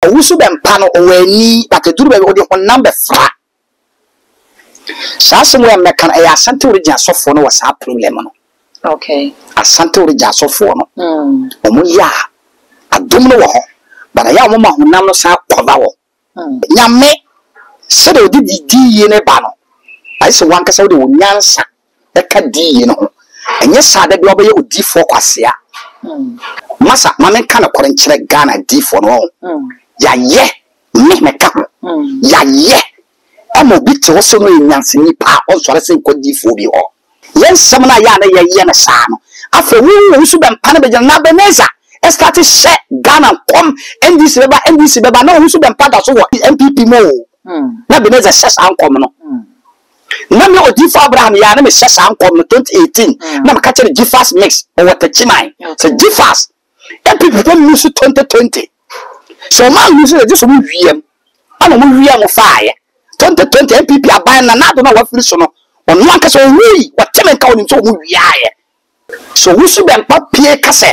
Owusu bempa no owani but duru be odi honam be fra. Sa asem we meka e asante origin asofo no was a problem no. Okay. Asante origin asofo no. Omo ya adom no wo ho. But ya omo ma honam no sa koda wo. Nyame se de odi di ye ne ba no. Ai se wan kasa odi onyansa e ka di ye no. Enye sa de be obeye odi fo kwasea. Masa mame kana korenkyere Ghana di fo no. Ya ye me ka ya ye amo biti wo so no nyanse ni pa o sore se nkodi fo bi ho yen sam na ya na ye na sa no afa wu su be mpa na be na Beneza e start she Ghana kom NDC beba na wu su be mpa da so wo MPP mo na Beneza she sa ankom no na me odi fo Abraham ya na me she sa ankom no 2018 na me ka chere Gifas mix o wata chimai so Gifas MPP don lose 2020 so man lose just we wiem ana mo wiem fire 2020 MPP aban na do na wafiri so no ono anka so wi wateme ka oni so mo wiaye so wusu be mpa pie kase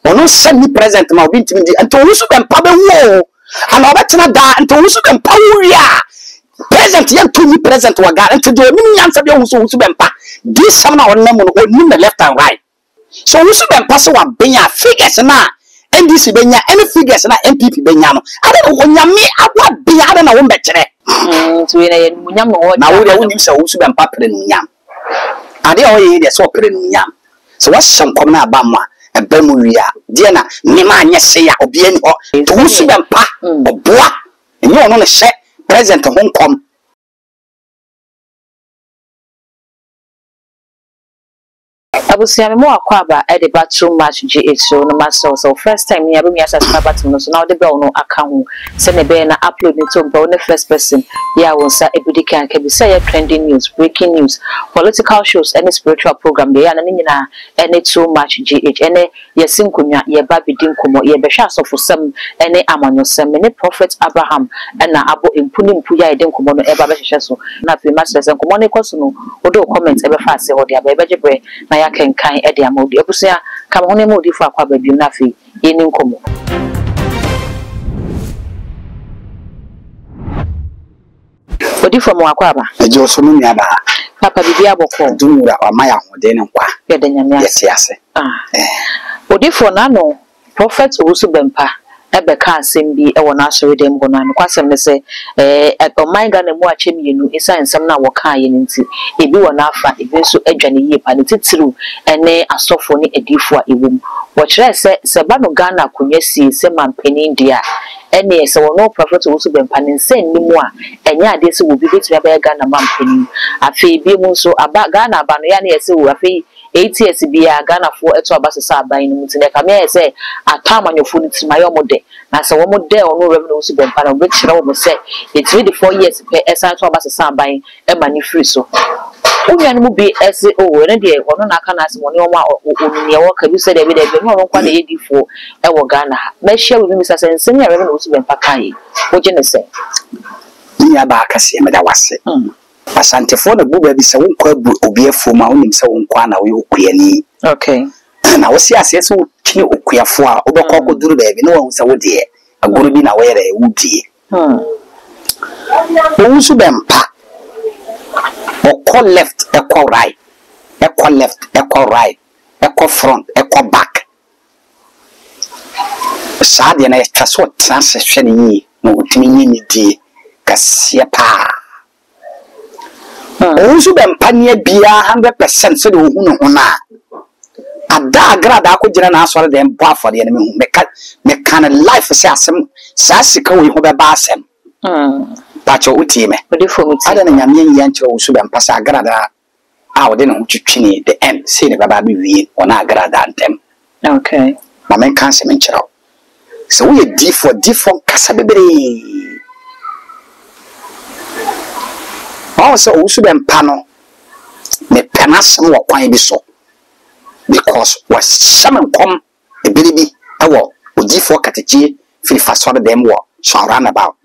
ono send me present ma obi ntimi di ento wusu be mpa be wo ana obetena da ento wusu be mpa wo wia present yan to me present wa ga ento do ni nyansa be wusu be mpa di sam na onam no oni na left and right so wusu be mpa so wa benya figures na NDC benya any figures na MPP benya no ade no onyame agwa bia ade na wo mbekere so we na ye munyam no na wo de wo nim se wo su be mpa pere no nyam ade o ye de so pere no nyam so what some come na ba ma e ba mu wi a de na ne ma anye se ya obi ani ho to wo su be mpa oboa enye ono ne hye president Hong Kong Abusia me mo akwaba e de bathroom match GH so no master so first time me abemi asa subscribe no so now de be no aka ho se ne be na upload ni to be the first person ya won sa ebudika ka bi say trending news breaking news political shows any spiritual program be ya na nyina any too much GH any yesinkunya ye ba bidin komo ye be hwa asofo sam any amanyosem ne prophet Abraham na abo empunimpu ya eden komo no e ba be hwehwe so na fi master sen komo ne koso no odo comment e be fa ase ho de aba e be jebre na ya kenkan e de amodi abusia kam ho ne mo di fo akwa ba bi na fi yeni nkomo odi fo mo akwa ba ejo so no nya ba papa bibi aboko dumura amaya hode ne kwa ye de nyame ase odi fo na no prophet Owusu Bempah ebeka asem bi e wona asori dem go na no kwasem ne se oman ga na mu ache mienu isa ensem na wo kan ye nti ebi wona afa ebi so adwane yie pa ne titiru ene asofo ne edifo a ewum wo kire se ba no Ghana konwa sie se mampeni dia ene se wono prophet Owusu Bempah ne nsen ni mu a enya ade se wo bi betira ba Ghana mampeni afi bi mu so aba Ghana aba no ya ne se wo afi 8 years bia Ghana fo eto abasesa aban no mutine ka me say atamanyofo ni timayo mode na se wo mode ono revenue Owusu Bempah na obekira wo say it's really 4 years pe esa to abasesa aban e mani free so unya no mu bi ese o ne de ono na aka na ase mo ne o ma onye wo ka bi se de bi de bi no kwa na yedifo e wo Ghana ha na hia we bi misa se nsenya revenue Owusu Bempah kai wo je ne se nya ba aka se me da wase Asante for the buba bi se won kwa obiefo ma wonim se won kwa na wo okuani okay na wo si ase se wo kini okuafo a obekọ koduru ba bi na wo se wo de agoro bi na wo yere wo die Owusu Bempah oko left eko right eko left eko right eko front eko back sa de na etwaso transe hwe ni no otimi nyi die kasia pa Owusu Bempah ne bia 100% so de ohunu ho na ada agrada akogina na asore dem bo afode ne mehu me kan life se asem sa sika we ho be ba asem pacho utie me ada na nyame nya nche Owusu Bempah sa agrada a wode ne ho twitwini the end say ne baba be wie ona agrada antem okay ma men kan se men chirawo so we d4 kasa bebre so Owusu Bempah no me penasem wo kwan bi so because was shaman kom e biribi awo d4 katechi fi fasore dem wo so around about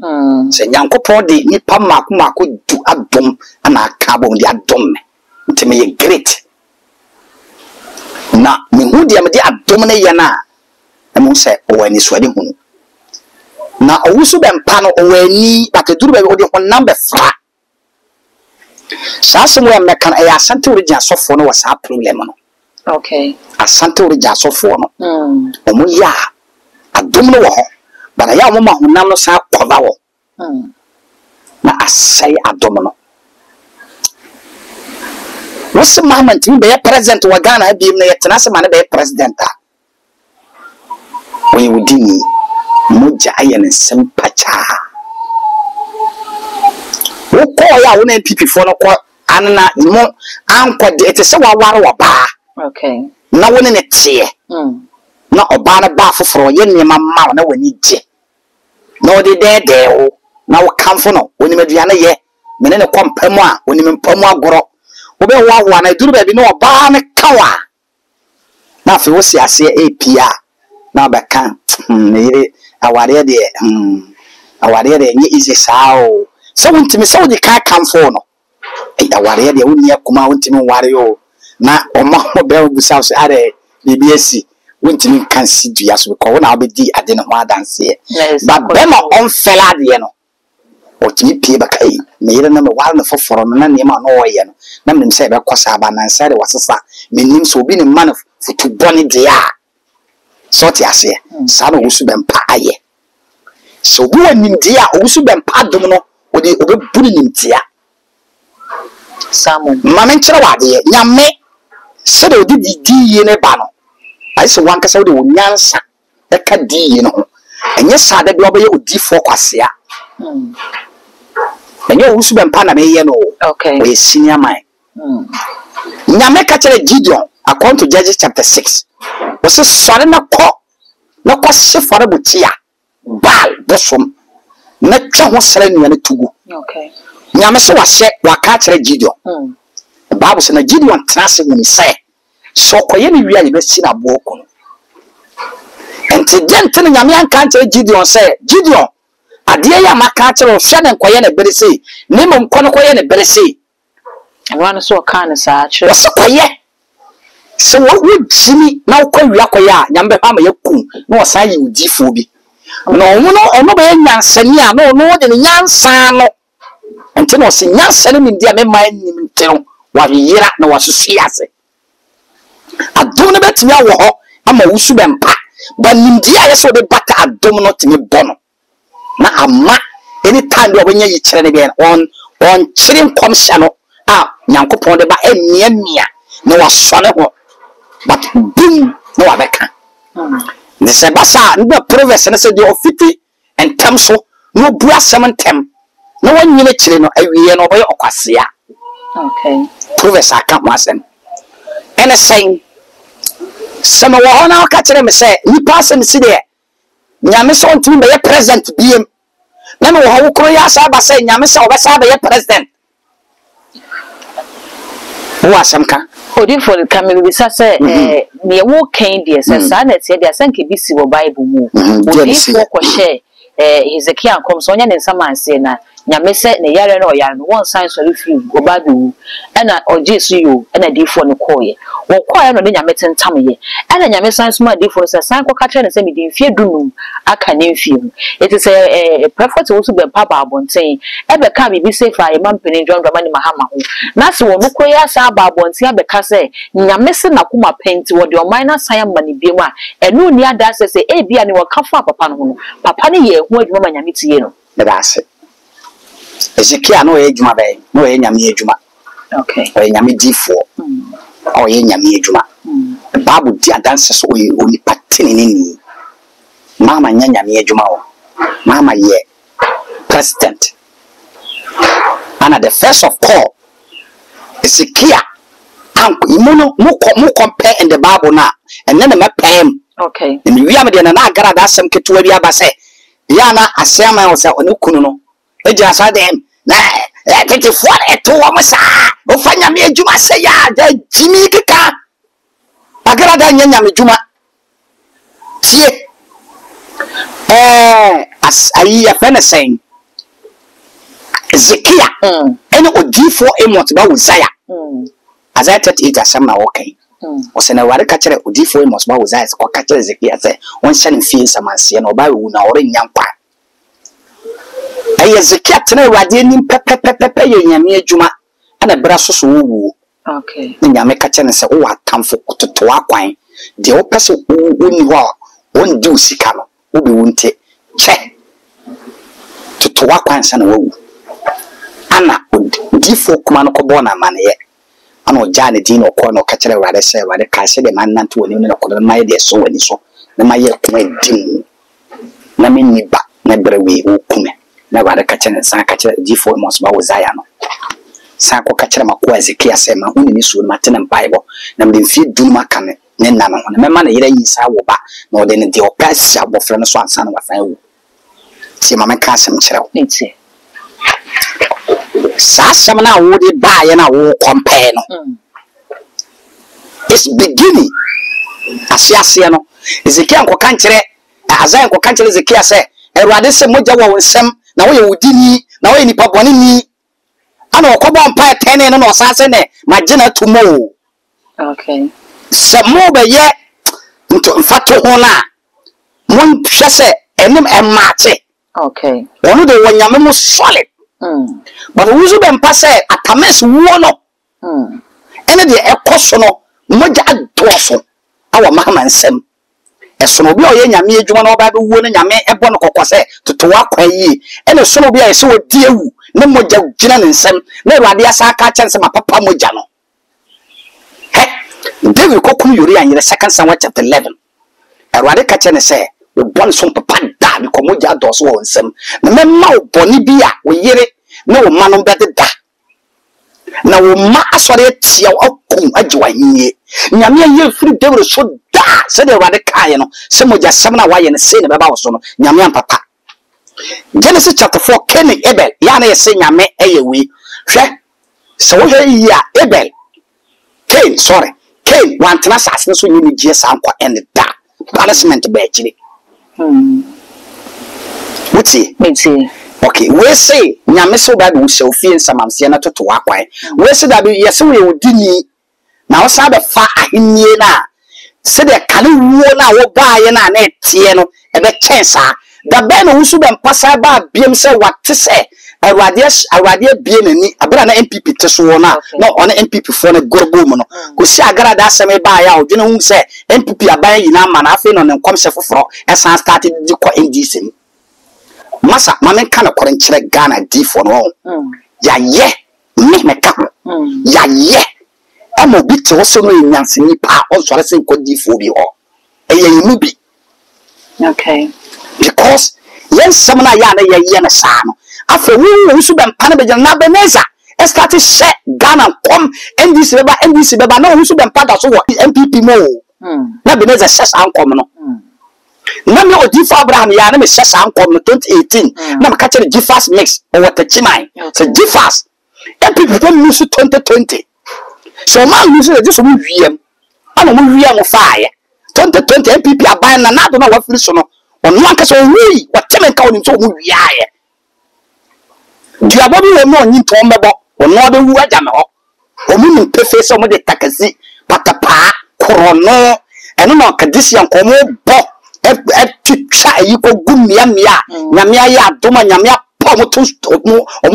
se nyankopon de nipa mako du adom ana aka bom de adom me nti me great na me hu de me de adom na ye na e mo se o ani so ade hu na owusu bempano owani bateduru be odi honam be fra saso we meka na ya asante origin asofo no wasa problem no okay asante origin asofo no omo ya adom no wo ho bana ya omo ma honam no sa kwaba wo na asai adom no what's Muhammad to be a president wa Ghana bi na yetena se mane be president a we wudi ni moja ayen sempacha wo ko ya wo na MPP fo no ko anna mo anko de ete se wa ware wa ba okay na wo ne ne tie na oba na ba foforo ye ne mama na wani je na o de de o na wo kamfo no woni meduane ye mene ne kompamu a woni mempamu agoro obe wa na duru ba bi no oba ne kawa na fe wo si ase APA na ba kan ne aware de nye easy sao so wontimi so de ka kamfo no aware de woni akuma wontimi ware yo na oma mo be busa so are BBS wontimi kan si dua so ko na obedi ade ne ho adanse ba be ma on fela de no o ti pie ba kai me yire na me ware na foforo no na ne ma no oye no na me se be kosa ba nan sare wasesa menim so obi ne man futu boni de a so ti ase sa no wusu be mpa aye so bu anim de a wusu be mpa dom no odi obebuni nimtia samu mama nkyere wade nyame se de odi di ye ne ba no ai so wanka se odi wonyansa e ka di ye no enye sa de bi obeye odi fo kwasea enye wusu be mpa na me ye no okay we senior man nyame ka kere Gideon according to Judges chapter 6 was a sore na ko sefore butia bal bosom na twa ho sere nua na tugu okay nyame so wahye waka kere Gideon the Bible say na Gideon trase mu ni say so koye ni wi a be si na bo ko no enti gente na nyame anka kere Gideon say Gideon ade ya maka kere o hwe na koye na bere sei ne mo nko no koye na bere sei wan so kan sa kire so koye so what would Jimmy now call you akoya nyambe ha ma yaku na osan yi udifo bi no ono be nyansani a no de nyansa no enti no se nyansa ne ndia me man nim ntero wa yira na wa susu ase adom no betimi awo ho ama wusu be mpa ba nimdia ye so de bata adom no timi bono na ama anytime do obenya yi kire ne be on kire nkomsha no a nyankopon de ba enia na wa sone ho but boom no abeka the sebasa no province na say the ofiti and temso no bua 7 tem no wan nyine kire no awie no boye okwasea okay province aka masem ene saying sama wa hona ka kire me say nipa asem si de nyame so ntumi be president biem na me wo ho kro ya sa ba say nyame so obesa be president wo asamka odi for the camera bi sa say me wo kan de say sa na tie de asanke bi si wo Bible mu odi for ko share Hezekiah kom so nya ne nsamanse na nyame se ne yare na oyare no won san so free go Bible na oje so yo na di for ne koye wo koye no de nyame tentam ye na nyame san so ma di for say san ko ka kire ne say me di mfie dunum aka ne mfie mu it is prophet wo so be papa abonten e be ka bi say fa e mampene John Dramani Mahama ho na se wo no koye asa ba abonten be ka say nyame se na kuma penti wo de o minor san ma ne biemu a enu ni ada say e bia ne wo ka fa papa no ho papa ne ye ho adwuma ma nyame tie no that's it Ezekiel no ejuma be no e nyame ejuma okay o nyame difo o ye nyame ejuma the Bible di adanse so o ni patini ni mama nya nyame ejuma o mama ye president and the first of all Ezekiel anko imuno mu compare in the Bible na and then me pam okay ni wi am de na agara da asem ketuwa bi abase ya na asema o se onu kunu no ejira sa dem na 24 eto wo msa o fanya me adwuma se ya da jimi kika agara da nyanya me dwuma tie as ayi ya fena saying Ezekiel ene odifo emot ba Uzaya Isaiah 38 asem na wokai o se na ware ka kire odifo emot ba Uzaya ko ka kire Ezekiel se won hyane fie samanse na oba wu na ore nyankwa Ezekiel tena Awurade nim pepepepe ye nyame adwuma ana bra soso wo okay nyame ka kyene se wo atamfo kototo akwan de wo pese woni ho on di usika no wo be wonte che toto akwan sana wo ana difo kuma no ko bona maneye ana o jane din no ko no ka kyere Awurade se Awurade ka se de manante woni no ko ma ye de so wani so na ma ye ko dim na me niba na brewe wo kume na Awurade ka kyene san ka kyere difo mo so ba wo zaya no san ko ka kyere makwa Ezekiel se ma huni ni so ma tena Bible na me fi duma kan ne na no na me ma na yira yin sa wo ba na o de ne de o pa si abofra no so ansa na wasan wo ti ma me ka asem kyere wo nti sa asem na wo de ba ye na wo compare no it's beginning asiase no Ezekiel ko kan kyere Azan ko kan kyere Ezekiel se Awurade se mogya wo nsem na wo ye wudini na wo ye nipa bone ni ana okobo mpa tene no osase ne magina tumo okay se mo be ye nto mfato ho na mon hwese enim emache okay ono de wonyame mo solid but wuzu be mpa se atames wo no ene de ekoso no mogya adoso awa mahama nsem esono bi oye nyame adwuma na oba be wo no nyame ebo no kokose toto akwa yi ene sono bi a se odi ewu ne mogya gina ne nsem na Awurade asa ka kyerse ma papa mogya no David kokum yori anyere 2 Samuel chapter 11 Awurade ka kyerse se wo bon so papa da bi ko mogya doso wo nsem na memma wo boni bi a wo yere na wo ma no bede da na wo ma asore atia akum agiwa hiye nyame ye firi David so da se de Awurade kae no se mogya sem na waye ne se ne beba wo so no nyame papa Genesis chapter 4 Cain and Abel ya na yese nyame eyewi hwe se wo hwe yi a Abel Cain wantena sase so nyini gie sankwa and da punishment ba chire wuti okay we say nyame so ba do show fie nsamamse na toto akwan we say da be yese we odini na wo sa be fa ahenie na se de kale wuo na wo baaye na na etie no e be chensa da be no wusu be mpasa ba biem se wate se Awurade bie nani abra na MPP te so na no on MPP fo na gorbo mu no ko si agara da asem ba ya odwene hu se MPP aban yi na ma na afi no ne nkomse foforo esan started di ko NDC masa mamen kana korenkyere Ghana D4 no ya ye me ka ya ye amo bi te wo so no nyanse ni pa on sore se ko D4 bi ho eyeyimu bi okay because yen samna ya na ye na sa no afa wu su be mpa be na Beneza e start she Ghana kom NDC beba na wu su be mpa da so wo MPP mo na Beneza she ankom no na me odifa Abraham ya na me she ankom no 2018 na me ka kire Gifas mix o wata chimai so Gifas MPP don lose 2020 so man lose just mo wiem ana mo wiem faaye 2020 MPP aban na do na wa firi so no ono anka so wi wateme nka oni so mo wiaye diabo bi wo no nyi to mbebo ono de wu agame ho omu ni pefe so mo de takasi patapa korono eno no kadisi anko mo bo twitwa yi ko gumia nyame ya adoma nyame pa mo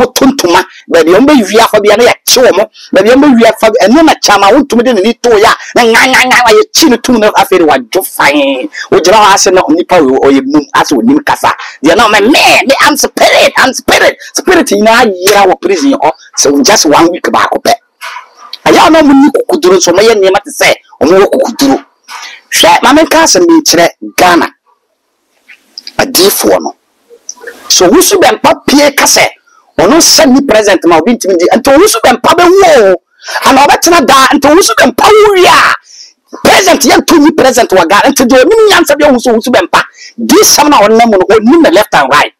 tontuma be de ombe wi afa bia na ya che wo mo be de ombe wi afa eno na chama wontum de ni to ya na nganga ya chi no tum na afere wa jo fan o jira ha se na nipa o ye num ase o nim kasa de na me am spirit ina yira wo prison ho so just 1 week back up aya na mo ni kukuduro so me ye nema te se o mo kukuduro hwe mamen ka se me kire Ghana adifo no so wusu be mpa pie kase ono send present ma obi ntimi di ento wusu be mpa be wo ana obetena da ento wusu be mpa wo ria present yan to ni present wa Ghana ento do ni nyansa be wusu be mpa this some na onam no oni na left and right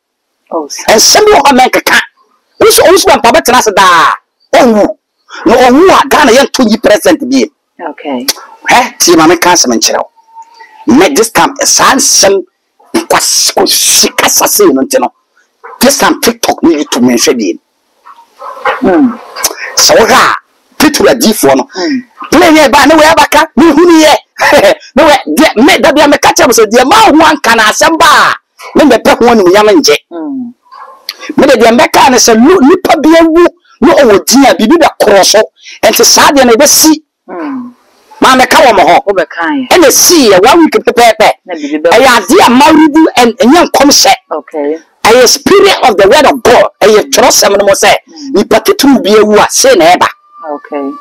and some of men kaka wusu be mpa betena se da owu no owu a Ghana yan to ni present bi okay ti ma me ka se men kire make this camp a sansem ko sikasa se no ntino this time TikTok ni YouTube mention bi so ga Twitter D4 no play here ba na we abaka ni huni ye no we me da bia me catch up so dia ma hu anka na asem ba me be pe ho ni nyam nje me de mbeka ne se nipa bia wu no owodi a bibi be kroso enti saade na be si ma me ka wo mo ho obekan e na si e 1 week pepepe e ya dia mawridu en enye nkom se okay a spirit of the word of God a trust am no mo say nipa ketru bia wu a se na eba okay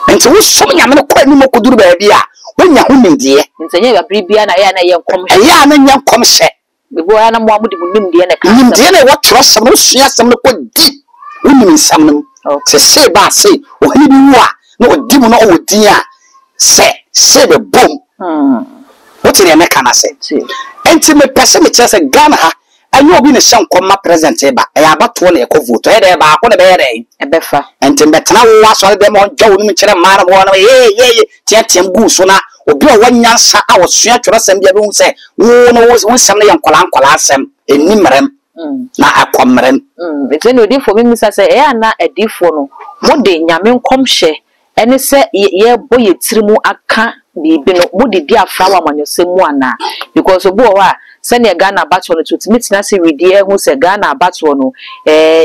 enti wo som nyame no kwa ni mo koduru ba bia wonya ho nimdie ntenye ba bibia na ya na ye nkom e ya na nya nkom se bebo ya na mo amudi nimdie na ka nimdie na wo trust am no sua sam no ko di wonim sam no se ba se wo ni bi wu a na odi mu na o din a se the boom what in America na say enti me pese me chese Ghana ha anyo obi ne hye nkomma president e ba e abato na e ko vote e de ba ko na be yere e befa enti betena wo asore dem on jaw no kire mara mo na ye tiatem gu so na obi o wanyansa a wo sua twere sem bia be hu se wo no wo sem na ye nkola asem enimrem na akomrem eti no di for me misa se e ana edifo no mo de nyame nkom hye ene se ye boye tirimu aka bibi no mo de dia frawa manyosemu ana because obo wa se ne Ghana batwo no tutimi na se redi hu se Ghana batwo no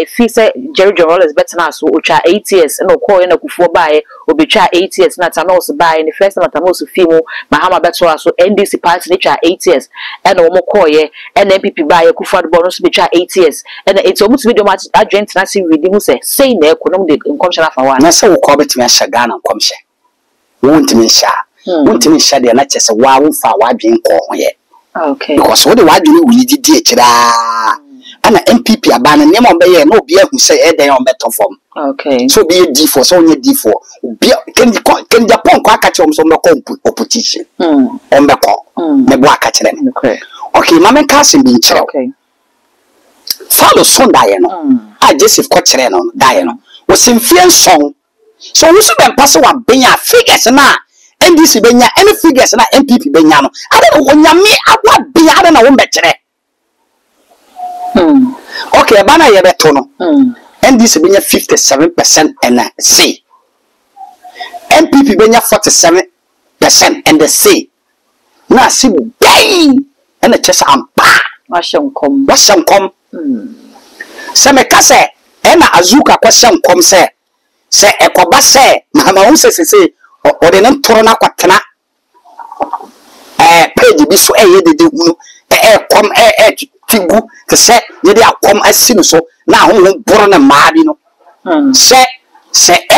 fi se Jerry Rollins betna so otwa 8 years na ko ye na kufuo baaye obetwa 8 years na Tanos baaye ne first na Tanos fimu Mahama betwa so NDC party ne twa 8 years na wo ko ye na MPP baaye kufuo do no so betwa 8 years na eto mutumi do ma adwent na se redi hu se sei na ekonom de nkomshara fa wa na se wo ko betimi ahya Ghana nkomhye wo ntimi hya wontimi hya de na kyese wa wo fa wa adwen ko ho ye okay because what the word you will didi ekira ana MPP abana nem on be ye no obi ahu say e den on beto form okay so be D4 so onye D4 obi can Japan ko aka che so me opposition on be ko me bo aka kire okay mama ka se bi nkire okay follow son dae no Joseph ko kire no dae no wo semfie song so wo so be pass wa benya figures na NDC benya any figures na MPP benya no ade onyame agwa bia ade na wo mbekere okay bana ye beto no NDC benya 57% and C MPP benya 47% and the C na si bay and chesa ampa washankom se me kase na azuka kwa shankom se ekoba se mama wo se o de nan toro na kwatena page bi so ye de hunu kom tigu te se ye de akom asinu so na ho boro na maa bi no se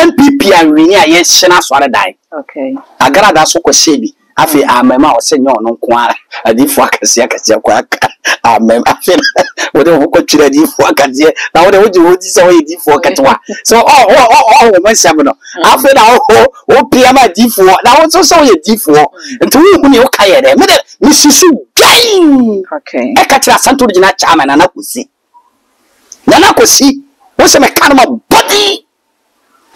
MPP anwini a ye hyena so are dai okay agara da so ko shebi afi amema o se nyo no nko ara adifo akase ko aka amem afi wo de ho ko twira adifo akase na wo de wo ji so ye adifo akatwa so wo man sam no afi na wo pm adifo na wo so ye adifo nti wo hu ne wo kaye de me de misusu gain okay e ka tira santo original chama na kosi wo se me kanoma body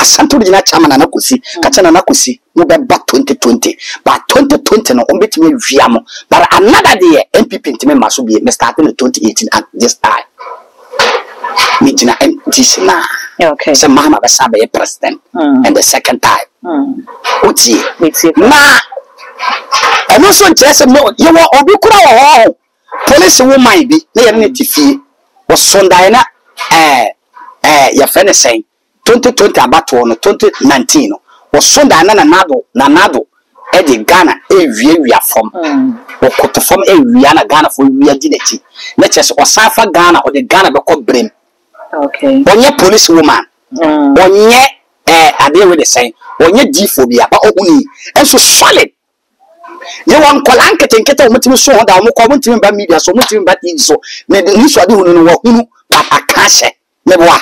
Santo Regina Chairman na kusi kacha na kusi mo be ba 2020 ba 2020 no ombetime wiamo but another day MPP ntime maso bi me start in 2018 at this time me jina MTC na okay so Mahama be sa be president and the second time oti na eno so jese no ye wo obi kura wo police woman bi na ye ne tifie wo sondai na ya fene say 2020 abato no 2019 no wo sonda na nado e de Ghana e wia fom wo koto fom e wia na Ghana fo wia ginechi na chese o safa Ghana o de Ghana be ko brem okay onye police woman onye ade we de say onye difobia ba ohuni enso solid ye wan kola nkete o mutimi so hoda o mo ko mutimi ba media so mutimi ba TV so me ni so ade hunu no wo hunu papa kashe meboa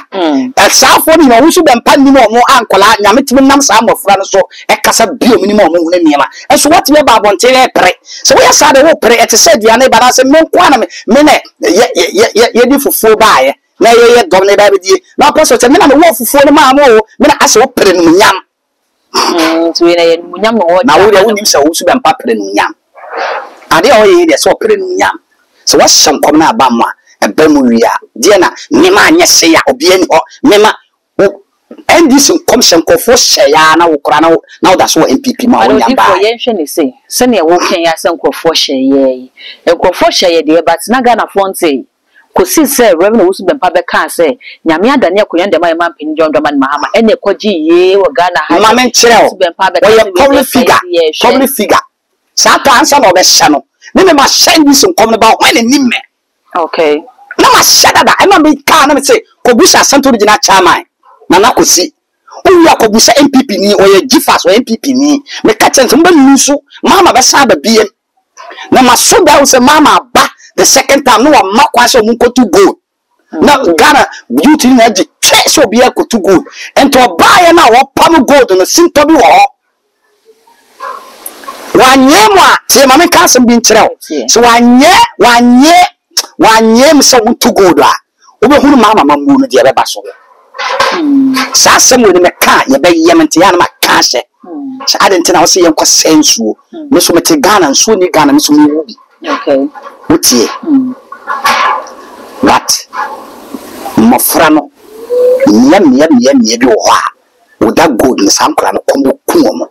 asafo ni no wusu bempa ni mo ankola nyame timi nam sa amofra no so e kasa bio mini mo hu na niema enso what me ba bonte e pere so we sa de wo pere et se dia na ba na se me kwa na me ne ye di fufuo baaye na ye dom na ba bi na poso te me na me wo fufuo no ma mo me na ase wo pere no nyam so we na ye nyam no wo na wo de wonim se wusu bempa pere no nyam ade o ye de so pere no nyam so what sham kom na ba mo ebemu wia die na nema anya se ya obi ani ho mema NDC commission kofo hya na wokra na da so MPP ma wo nyamba for yen hwe ne se ne wo ken ya se nkofo hye ye nkofo hye ye de but na Ghana fonte kosi se Reverend Owusu Bempa be kan se nyame adane akonya ndema e man pin John Dramani Mahama ene kwaji ye wo Ghana ha mama nkyerɛ wo public figure sa to ansa no be hye no me ma shine this nkom no ba when ni me okay na ma shada da e ma be ka na me say Kobusha Santo Regional Chairman na kosi o ya Kobusha MPP ni o ye Gifas o MPP ni me ka chen mba nusu mama be sa ba biem na ma so da o se mama ba the second time no wa makwa so mun ko to goal na Ghana youth ni na ji so bi e ko to goal ento ba ye na wo pam gold no sinto bi wo wanyemwa se mama ka sem bi nkyerɛ so wanyem so mun to goal a obehunu mama mamu no de beba so sa sem we me ka ye be yemnte ya na maka hye sa adenti na wo se yenko sensuo me so mete Ghana nsuo ni Ghana me so me wubi okay utie what mafra no nyam bi wo ha wo da gold ni sankra no kombo kuo mo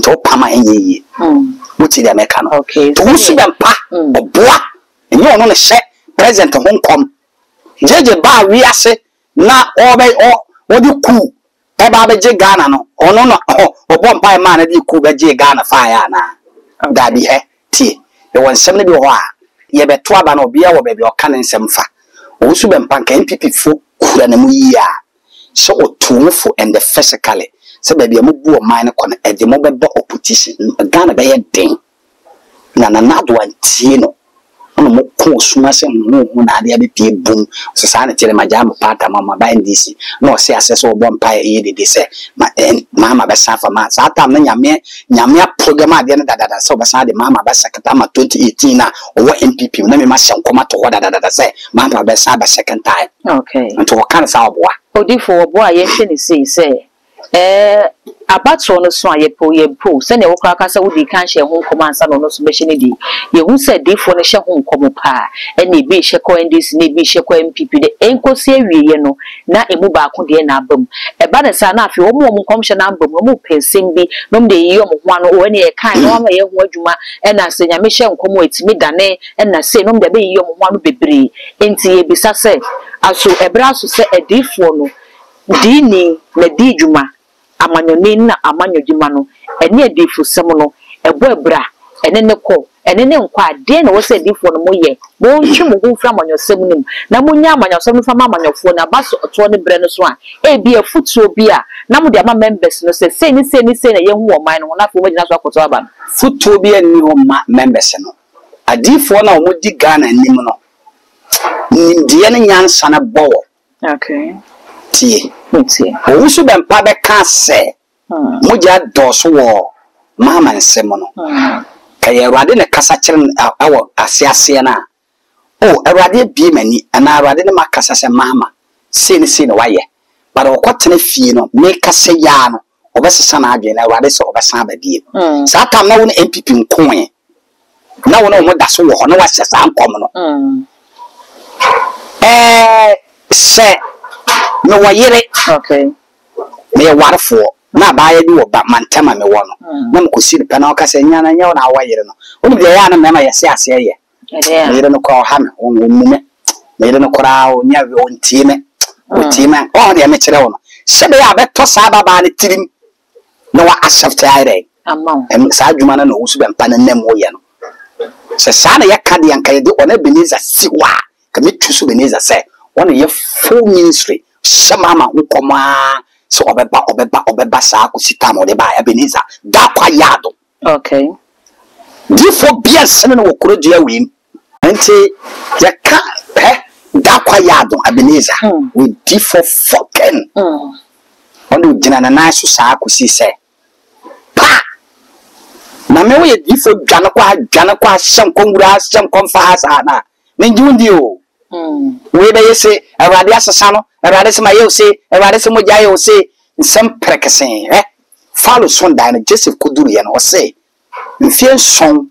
to pama enye utie de meka no okay to Owusu Bempa oboa enye ono ne hye president Hong Kong jeje ba wiase na odi ku e ba beje Ghana no ono no obo mpa ma na di ku beje Ghana fa ya na da bi he tie e won sem ne bi ho a ye beto aba na obi ya wo be bi o ka ne nsem fa Owusu Bempa nka MPP fo kura na mu yi a so otumfo and the physically se ba bi amubu o man ne kono e de mo be opposition Ghana be ye den na do antie no ono mo ko suma se no na ade abi pie bum so sa na tere majam pata mama ba ndisi no se asese obo mpa ye de se mama ba safa ma sa tam na nyame program ade na dada se oba de mama ba sekata ma 2018 na owo MPP na me ma hye nkoma to ho dada se mama ba sa ba second time okay nto wo kan sa obo a odifo obo a ye hwe ni se abatro no so ayepo se ne wo kra ka se wo di kan hye ho nkoma ansa no so be hye ne di ye hu se difo no hye ho nkomo pa ene bi hye ko NDC ne bi hye ko MPP de enkosi awieye no na emu ba ko de na abam e ba de sa na afi wo mo nkom hye na abam mo pensem bi no de yi mo ho ano wo ne ye kan no ma ye ho adwuma e na se nya me hye nkomo etimi dane e na se no de be yi mo ho ano bebre enti ye bisa se aso ebra so se edifo no dini na di dwuma amanyoni na amanyodima no ene edifu sem no ebo ebra ene ne ko ene ne nkwa ade na wo se edifu no moye bo ntwe mo hu fra amanyosem nim na munya amanyosem no fa amanyofo na baso oto ne bre no so a ebi afutuo bi a na mo de ama members no se ni na ye hu o man no na fo mo gina so akoto aba futuo bi ani ho members no adifu na wo di Ghana nim no nimdiye ne nyansa na bowo okay tie Owusu Bempa be ka se moja doso wo mama nsem no ka ye Awurade ne kasa kire awo asiase na Awurade bi mani ana Awurade ne makasa se mama se ne waye bara okotene fie no me kasa ya no obesesa na adwe na Awurade se obesa ba bi sa tam na wo MPP nkoe na wo mo daso wo no wasesa ankom no se me wayere okay me warfo na baaya bi wo ba mantama me wo no na me kosi pe na o ka se nya na nya na wayere no o de ya na me ma yese ase ye me no ko ha me o mume me no ko ra o nya o ntime o ntime o de me kire wo no se be ya be to sa baba ne tirim na wa accept ayre amam sa adwuma na Owusu Bempa na nem wo ye no se sa na ye ka de anka ye de ona Beneza siwa ka me tusu Beneza se ona ye full ministry Samama nkoma so obeba sa akusita mo de ba Ebenezer da kwa yado okay difo bia sene no wokoro dia wim enti ya ka da kwa yado Ebenezer we difo fucking ondo jina na na so sa akusi se pa na me we difo dwana kwa shankonwura shankonfa asa na menjundi o we be yese Awurade asesa no Awurade se ma ye o se Awurade se mo ja ye o se nsem prekesen follow son dan Joseph Koduru ye no o se mfie son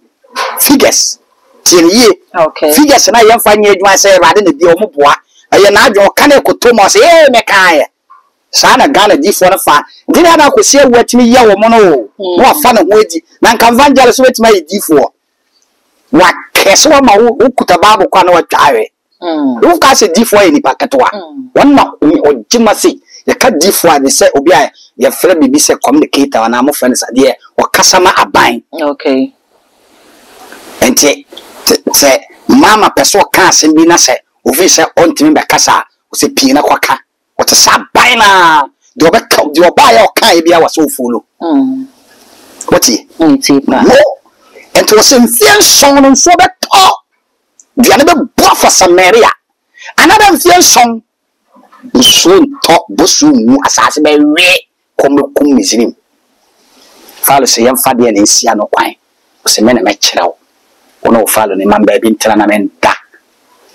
figures tiye okay figures na ye mfa nya adwuma se Awurade na bi o mo boa aye na adwo ka na ekoto mo se me kan ye sa na Ghana difo na fa ndina na akosi awu atimi ye wo mo no mo afa na ho edi na nka evangelist wetima ye difo wa keso ma wo kuta babu kwa na wa twawe Who can say D4 any packetwa? One not or Jimasi, the cat D4, they say, Obia, your friend be say communicator and I'm friends at the or customer are buying. Okay. And say, Mamma Peso can't send me, say, Officer on to me by Casa, was a pina quaka. What a sab bina. Do your buyer or Kaibia was so full. What he? No, and was in fear song and so that talk. The other buffer Samaria. Another fear song. Soon talk Busu assassin by Ray come museum. Follow say young Fabian in Siano Quine. Was a man a match now. Or no follow the man baby in Telanamenta.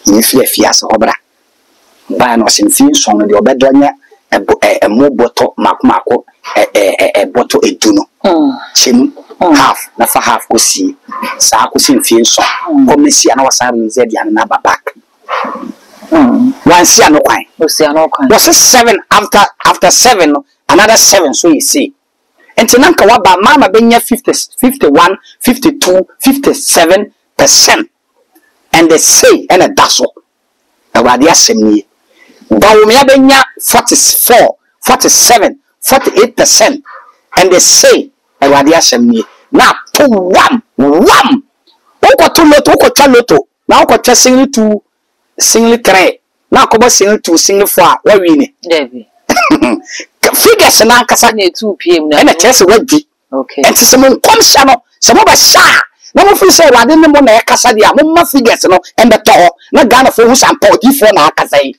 If you fias obra. Ban was in fear song and your bedroom. A more bottle, Marco, a bottle, a duno. Chin, half, not for half, we see. Sarkozy feels so. Come see another side in Zedian and Naba back. One see no kind. Was it 7 after 7, another 7, so you see. And Tinanka Waba, Mamma Benya 51, 52, 57%. And they say, and a dazzle. A radia semi. Baumia Benya 44, 47, 48%. And they say, a radiation me. Now, to one. Oko to loto, oko chaloto. Now, oko cha single 2, single 3. Now, come single 2, single 4. What we need? Debbie. Figures and Ankasani 2 p.m. and a test ready. Okay. And some come channel, some of us sha. No more say, I didn't want to Casadia, no more figures, no, and the tall, no gun of who's and potty for Nakasai.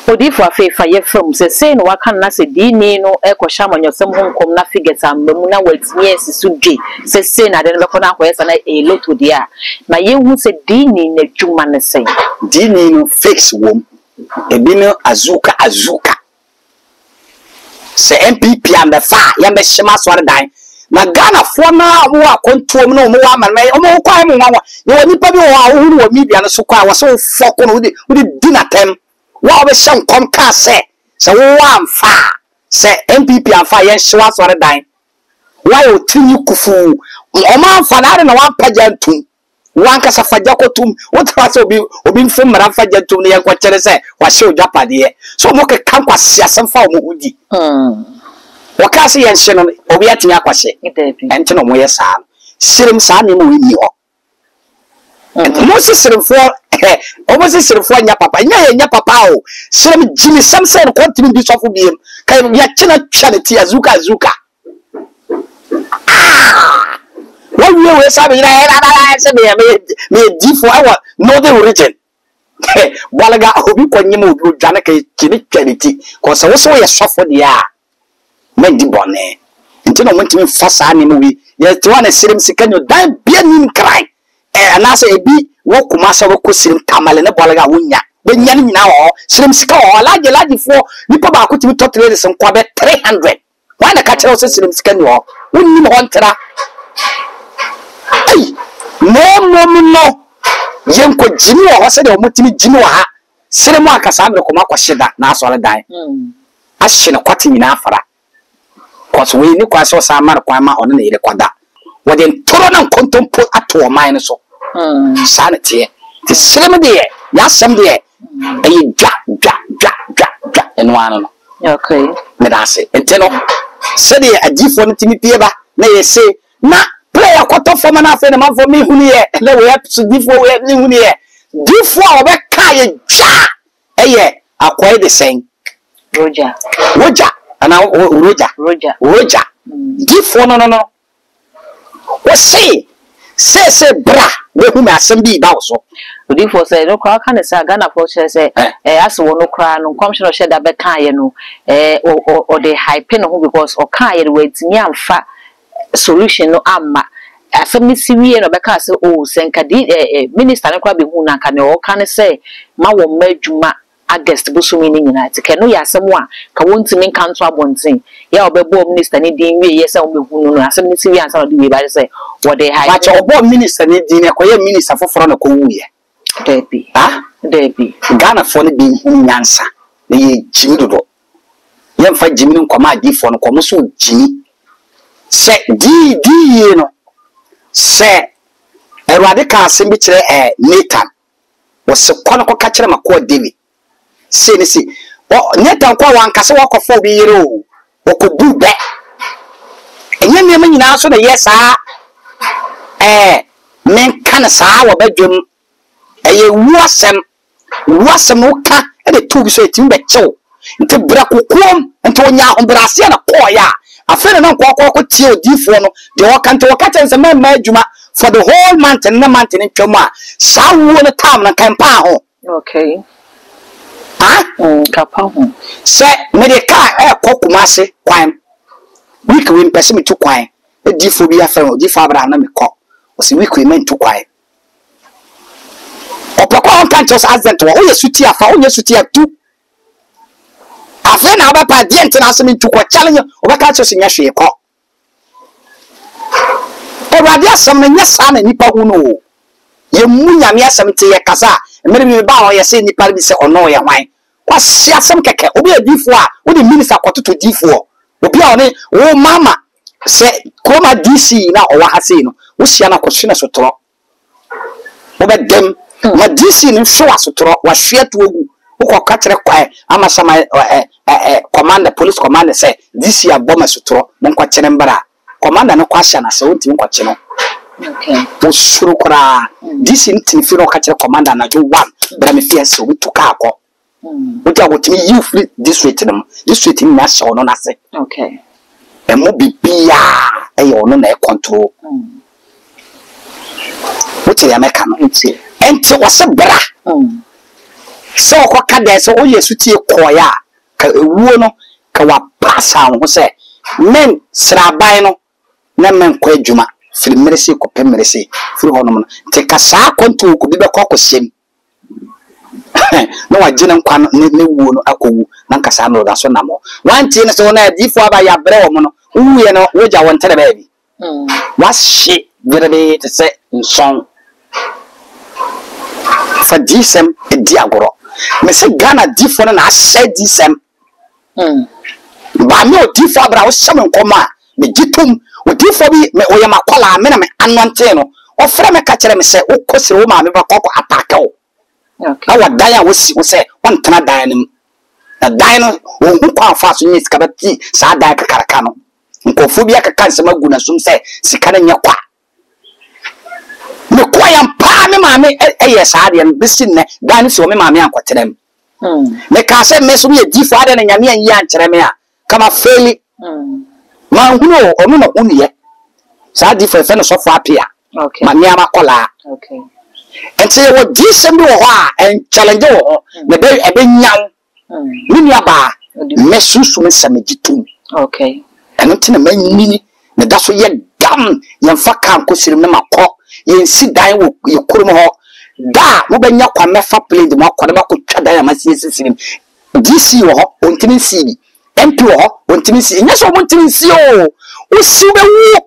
Odifo afa ye from say no waka na se dini no ekosha manyosem honkom na figures amemu na watimi esisudwe say na de no bekona akoyesa na e loto dia na ye hu se dini na dwuma ne say dini no fix wom ebi no azuka se MPP and the fa ya be shema so dan na Ghana fo na wo akontuom no mo wa man mo kwa mo wa ye woni pa bi wo ahuru wo media no so kwa wo so foko no wo di dinatem. What we shall come cast say, so one far, say MPP and fire swas or a dime. Why you tinu kufu? Oman fanare na one pajantum. One cassa fajacotum, what was being from Rafajatum, the Yanquachere say, was show Japadi. So mock a campus, some form woody. Wakasi and Shannon, Obiati Aquase, and Tino Moyasan, Sirim Sani Muyo. And Moses for almost for papa, ya papa, some Jimmy Samson continue this off of him. Can you charity Azuka? What we always have me D4 no the origin. Walaga Obi Quanimu, Janaka, charity, because I also a soft for the air. Mendy Bonnet. Until I went to me first animal, yet one is sitting sick and you die, being crying. And I say, be walk Massa Kusim Tamal and a Bolaga Winya. When Yan now, Slim Scar, large for Nipa could be totally some Quabe 300. Why the catcher also Slim Scanor? Wouldn't you want to? Hey, no. Yanko Jimmy or said or Mutimi Jinoa. Cinema Cassandra Comaka Shida, Naswala die. I should have caught him in Afra. Cause we knew Quaso Samar Quama on the Quada. What then Toronto content put up to a minus of sanity. The same day, yes, some day, and you jack, and one. Okay, Medase, and Teno said a different Timmy Pieba, may say, na play a quarter for an after a month for me, who here, and then we have to differ new here. D4 back Kaya Ja, are quite the same. Roger, and now Roger. D4 no. What say bra, we whom are some be also. Odifo say no crowd can say Ghana for say as one no crown no commissioner shed that back no or the high pen because or kind wait me and fat solution no amma. As some Missy no back say oh Senkadi minister no crab who na can or can say ma wo majuma August busu meaning united can no ya someone can want to make council one thing. Yeah, Bob minister needing me, yes, I'll be who as some Missy answer the way say what they have. But minister needing a quiet minister for front of Korea. Debbie, Debbie, Ghana for the being whom answer. The Jimmy young fight Jimmy command D for Comoso Jimmy. Say D, you know, say a radical symbol Nathan. was a conical catcher my core David. Say, oh, net and call one castle walk of 4 year old, or could do that. And you never answer the yes, men can a sour bedroom. A wasam no ka e de tu so etim be chew nti brakokom nti onya ombrase na koya afere na nkoko tie odifo no de woka nti woka tense ma adwuma for the whole month and na month ni twam a saa wo no tam na kan pa ho okay kapa ho se me de ka e kokuma se kwan week we pese me tu kwan edifo bi afere odifo abra na me ko o se week we men tu kwan opakwa unconscious accident wo ye suti afa wo ye suti atu afa na ba die ntina asem ntu ko challenge obeka cho sinya hwe ko obade asem nya sa na nipa hu no ye munyame asem te ye kasa emere mi ba ho ye se nipa bi se ono ye hwan kwasi asem keke obi adifo a wo de minister kototo difo obi a one wo mama se koma DC na o wa ha se no wo sia na kwhwe na sotoro obedem ma DC ni show asotoro wa hwe to ogu wo ka kire kwai ama sama commander police commander say DC aboma sotoro mo kwa kire mbara commander no kwa sha na se wonti kwa kire no okay wo shuru kura DC ntini fi no ka kire commander na jo 1 bra me fi ase obi to ka akọ wo ti agotimi you free this way them this way tin na sha ono na se okay e mo bibia e yo no na e control what you make no enti wose bra so ko ka de so oyesu tie koya ka ewuo no ka wa passa ho se men sraban no na men ko adwuma firi merese ko pemerese firi ho no no te ka sa kontu ko bi be ko sem no wa gina nkwa ne wuo no akowu na nka sa no da so na mo wanti ne so na difo aba ya bre wo no wuye no woja won tere ba bi wa she verebe te se nson fa disem e diagoro me se Ghana difo na ashe disem ba me difo abra wo hyem nkoma me gitum wo difo bi me oye makola me na me anonte no o frɛ me ka kyerɛ me se wo kosire wo ma me ba kokko atake wo okay na wa dan a wo si wo se won tena dan nim na dan no wo hu kwa fa so nyi sika bati sa dan kakaraka no nkofo bi akaka nsema gu na sum se sika na nya kwa me kwayam pa me maame eye saade en bisin ne dan so me maame ankoterem me ka se me so me difo ade na nyame an yi ankyere me a kama feli ma hunu onu na uniye saade difo fe no so fo apia okay ma niama kola okay enti wo disem bi wo ho a en challenge wo ho me be ebe nyaw ni niaba me susu me samegitum okay eno tina manyini me da so ye dam ye mfa kan ko sirim na makọ ye nsi dan wo ye kurum ho da mo benya kwa mefa plane mo akọ na makọ dan ama sirim DC wo ho ontimi si bi MP wo ho ontimi si nya so mo ontimi si o si be wo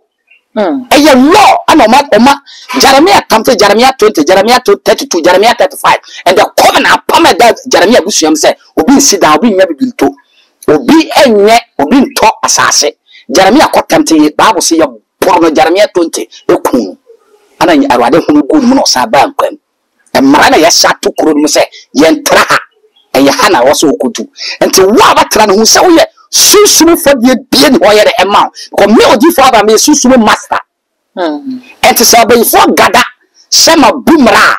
eye law ana oma Jeremiah 20 Jeremiah 20 Jeremiah 32 Jeremiah 35 and the covenant permit that Jeremiah busuam say obi nsi dan obi nya bibirito obi enye obi nto asase Jeremiah kotemte Bible say your born Jeremiah 20 ekun ana arwade hunu gu mu no sa ba nkwam e mara na ya sha to kuro mu say ye ntra ha e ya hana wo so okutu enti wo abatra no hu say wo ye susumu fodie bie ni ho ye de ema ko me odi fo aba me susumu master enti so ba ifo gada sema bumra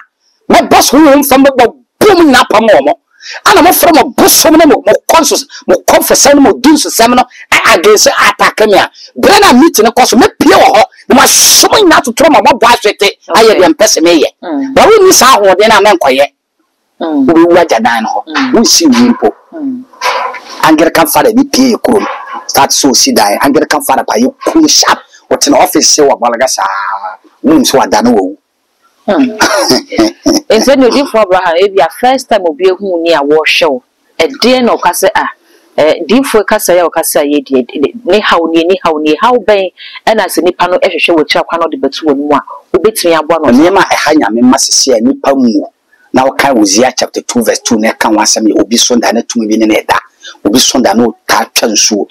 mo boss hu mfam bo bum na pamomo ana mo from bosom no mo conscious mo confess no mo do so sem no against attack me a brana meeting no cause me pie wo ho na ma somo ina to trauma mo bo aswete aye dem pese me ye ba we ni sa ho de na men koye we waja dan ho we see wimpo Anglican father bi pie kuro start so si dan Anglican father pa you cool sharp what in office say wa balaga sa mun so ada no wo Ese no di for Abraham e bia first time obi ehu ni a wo hwe e de no ka se di for ka se ya ka se ye de ni haw ni haw ben e na se nipa no ehwehwe wo kira kwa no de betu wo mu a obetimi abo no ne ma e ha nyame masese nipa mu na wo kan Hosea chapter 2 verse 2 na kan wasem obi so nda na tumi bi ne da obi so nda no ta twanso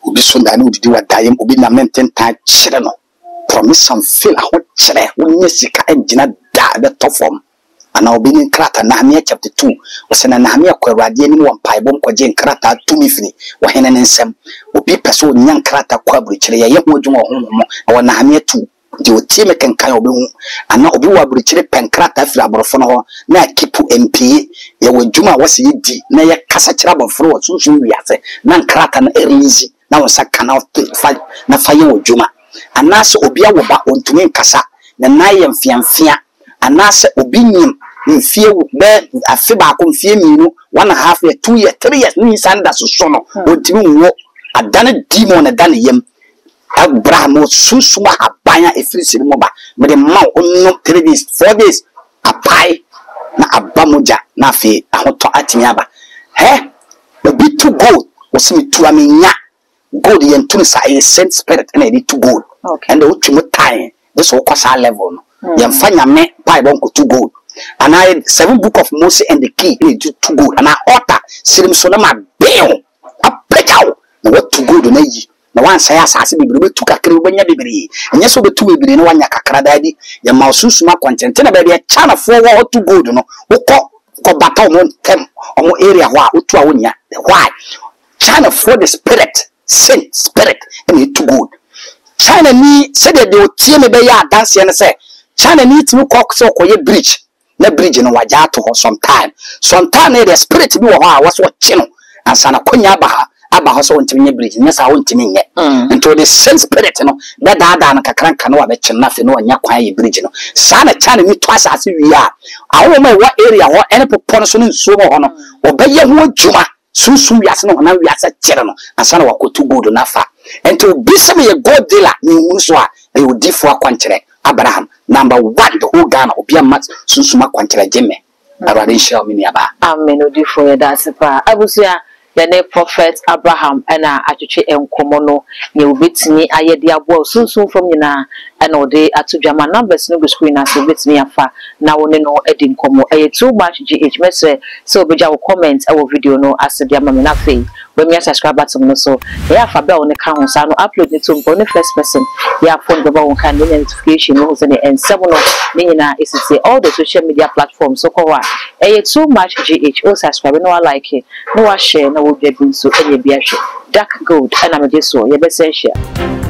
obi so nda no didi wa dayem obi na menten ta kyere no promise and fail ho kyere wo nye sika engina da be tofom ana obi ni krata Nehemia chapter 2 wose na Nehemia kwa Awurade anim wɔ mpaebɔ nkɔgye krata tumi firi wɔ hene ne nsɛm obi pɛso nya krata kwa aburukyire yɛ ho adwuma honhom wɔ Nehemia 2 de otie me kenkan obi hu ana obi wɔ aburukyire pen krata firi aborɔfo no ho na kipu MP yɛ wɔ adwuma wɔ se yedi na yɛ kasa kyerɛ aborɔfo wɔ sunsun wiase na krata na erezi na wɔ sa kana na fa yɛ wɔ adwuma ana se obi awɔ ba ontumi nkasa na na yɛ mfiamfia ana se obi nyim mfie be afi ba ko mfie mienu 1.5 year 2 year 3 years ni sanda so no ontimi wo adane demon adane yem Abraham susuma abanya efiri siri mo ba me de ma onno 3 days 4 days apai na abamoja na afi ahoto atimi aba obi to gold wasimi to amenya gold yen to sa a sent spirit and it to gold and the ultimo time this will cost our level no yemfa nyame bible nko to gold and I 7 book of Moses and the key in to gold and I altar sirim so na ma bill apekaw na what to gold na yi na wan say asase bibiri betu kakra obanya bibiri enye so betu bibiri na wanya kakra dadi ya ma osusuma content na ba bia chana fo wo to gold no wokọ ko bata mo tem omo area ho a otu a wonya why chana for the spirit sin spirit and to gold chana ni said they otie me be ya dance ne say chana ni timi ko so koye bridge na bridge no waja to ho sometime the spirit bi wo ho a wo so chino ansana konya aba so ntimi nye bridge nyesa wo ntimi nye into the same spirit no na daada na kakranka no abe chenna fe no anya kwan ye bridge no sana chane ni to asase wi a awo mai wa area ho ene popon so nsuo ho no obaye ho adwuma sunsun wiase no na wiase kyere no ansana wakotu gold na fa into biseme ye god dealer ni hu so a e odifo akwankyere Abraham number 1 the whole Ghana obi amat sunsuma akwankyere gemme Awurade shall me ni aba amen odifo ye da sepa abusia the prophet Abraham and atwetwe enkomo no ne obetini ayede abo sunsun from nyina and ode atudwama numbers no go screen as obetini afa na woni no edi nkomo too much gh message so obeja wo comment e wo video no asede ama me na fe when me subscribe button no so ya fa be woni ka ho sa no upload it to the first person ya phone go won kan notification no so and 7 no nyina is all the social media platforms so ko wa too much gh o subscribe no like it no share no will be so any be dark gold and I'm just so you best share.